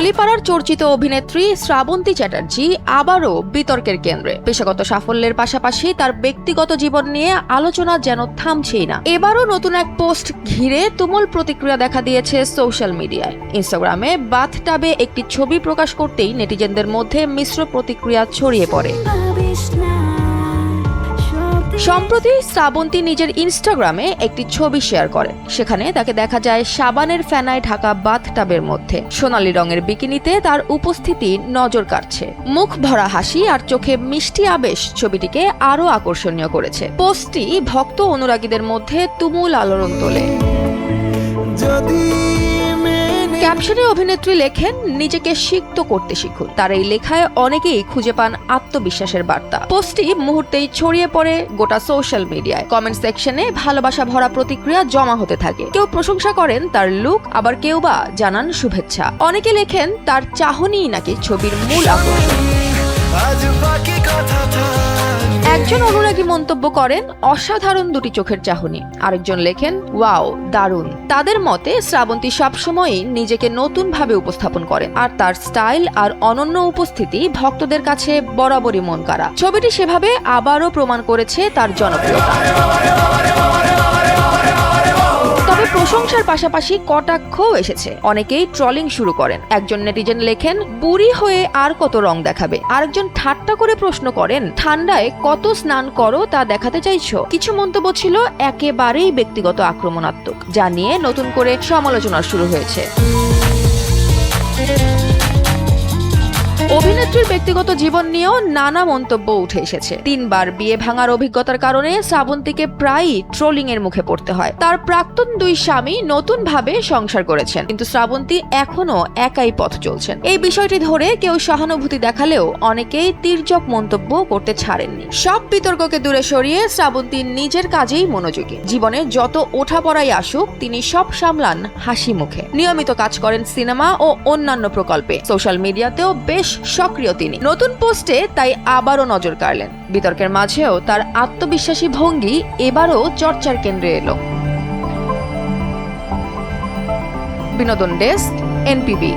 টলিপাড়ার চর্চিত অভিনেত্রী শ্রাবন্তী চ্যাটার্জি আবারও বিতর্কের কেন্দ্রে। পেশাগত সাফল্যের পাশাপাশি তার ব্যক্তিগত জীবন নিয়ে আলোচনা যেন থামছেই না। এবারও নতুন এক পোস্ট ঘিরে তুমুল প্রতিক্রিয়া দেখা দিয়েছে সোশ্যাল মিডিয়ায়। ইনস্টাগ্রামে বাথটাবে একটি ছবি প্রকাশ করতেই নেটিজেনদের মধ্যে মিশ্র প্রতিক্রিয়া ছড়িয়ে পড়ে। সম্প্রতি শ্রাবন্তী নিজের ইনস্টাগ্রামে একটি ছবি শেয়ার করেন। সেখানে তাকে দেখা যায় সাবানের ফেনায় ঢাকা বাথটাবের মধ্যে। সোনালী রঙের বিকিনিতে তার উপস্থিতি নজর কাড়ছে। মুখ ভরা হাসি আর চোখে মিষ্টি আবেশ ছবিটিকে আরও আকর্ষণীয় করেছে। পোস্টটি ভক্ত অনুরাগীদের মধ্যে তুমুল আলোড়ন তোলে। ক্যাপশনে অভিনেত্রী লেখেন, নিজেকে সিক্ত করতে শিখুন। তার এই লেখায় অনেকেই খুঁজে পান আত্মবিশ্বাসের বার্তা। পোস্টটি মুহূর্তেই ছড়িয়ে পড়ে গোটা সোশ্যাল মিডিয়ায়। কমেন্ট সেকশনে ভালোবাসা ভরা প্রতিক্রিয়া জমা হতে থাকে। কেউ প্রশংসা করেন তার লুক, আবার কেউ বা জানান শুভেচ্ছা। অনেকে লেখেন তার চাহনিই নাকি ছবির মূল আকর্ষণ। একজন অনুরাগী মন্তব্য করেন, অসাধারণ দুটি চোখের চাহনি। আরেকজন লেখেন, ওয়াও, দারুণ। তাদের মতে শ্রাবন্তী সবসময়ই নিজেকে নতুন ভাবে উপস্থাপন করেন, আর তার স্টাইল আর অনন্য উপস্থিতি ভক্তদের কাছে বরাবরই মন কাড়া। ছবিটি সেভাবে আবারও প্রমাণ করেছে তার জনপ্রিয়তা। তবে প্রশংসার পাশাপাশি কটাক্ষও এসেছে। অনেকেই ট্রলিং শুরু করেন। একজন নেটিজেন লেখেন, বুড়ি হয়ে আর কত রং দেখাবে। আরেকজন ঠাট্টা করে প্রশ্ন করেন, ঠান্ডায় কত স্নান করো তা দেখাতে চাইছো। কিছু মন্তব্য ছিল একেবারেই ব্যক্তিগত আক্রমণাত্মক, যা নিয়ে নতুন করে সমালোচনা শুরু হয়েছে। অভিনেত্রীর ব্যক্তিগত জীবন নিয়েও নানা মন্তব্য উঠে এসেছে। 3 বার বিয়ে ভাঙার অভিজ্ঞতার কারণে শ্রাবন্তীকে প্রায়ই ট্রোলিং এর মুখে পড়তে হয়। তার প্রাক্তন 2 স্বামী নতুন ভাবে সংসার করেছেন, কিন্তু শ্রাবন্তী এখনো একাই পথ চলছেন। এই বিষয়টি ধরে কেউ সহানুভূতি দেখালেও অনেকেই তির্যক মন্তব্য করতে ছাড়েননি। সব বিতর্ককে দূরে সরিয়ে শ্রাবন্তী নিজের কাজেই মনোযোগী। জীবনে যত ওঠাপড়াই আসুক, তিনি সব সামলান হাসি মুখে। নিয়মিত কাজ করেন সিনেমা ও অন্যান্য প্রকল্পে। সোশ্যাল মিডিয়াতেও বেশ সক্রিয় তিনি। নতুন পোস্টে তাই আবারও নজর কাড়লেন। বিতর্কের মাঝেও তার আত্মবিশ্বাসী ভঙ্গি এবারও চর্চার কেন্দ্রে এলো। বিনোদন ডেস্ক, এনপিবি।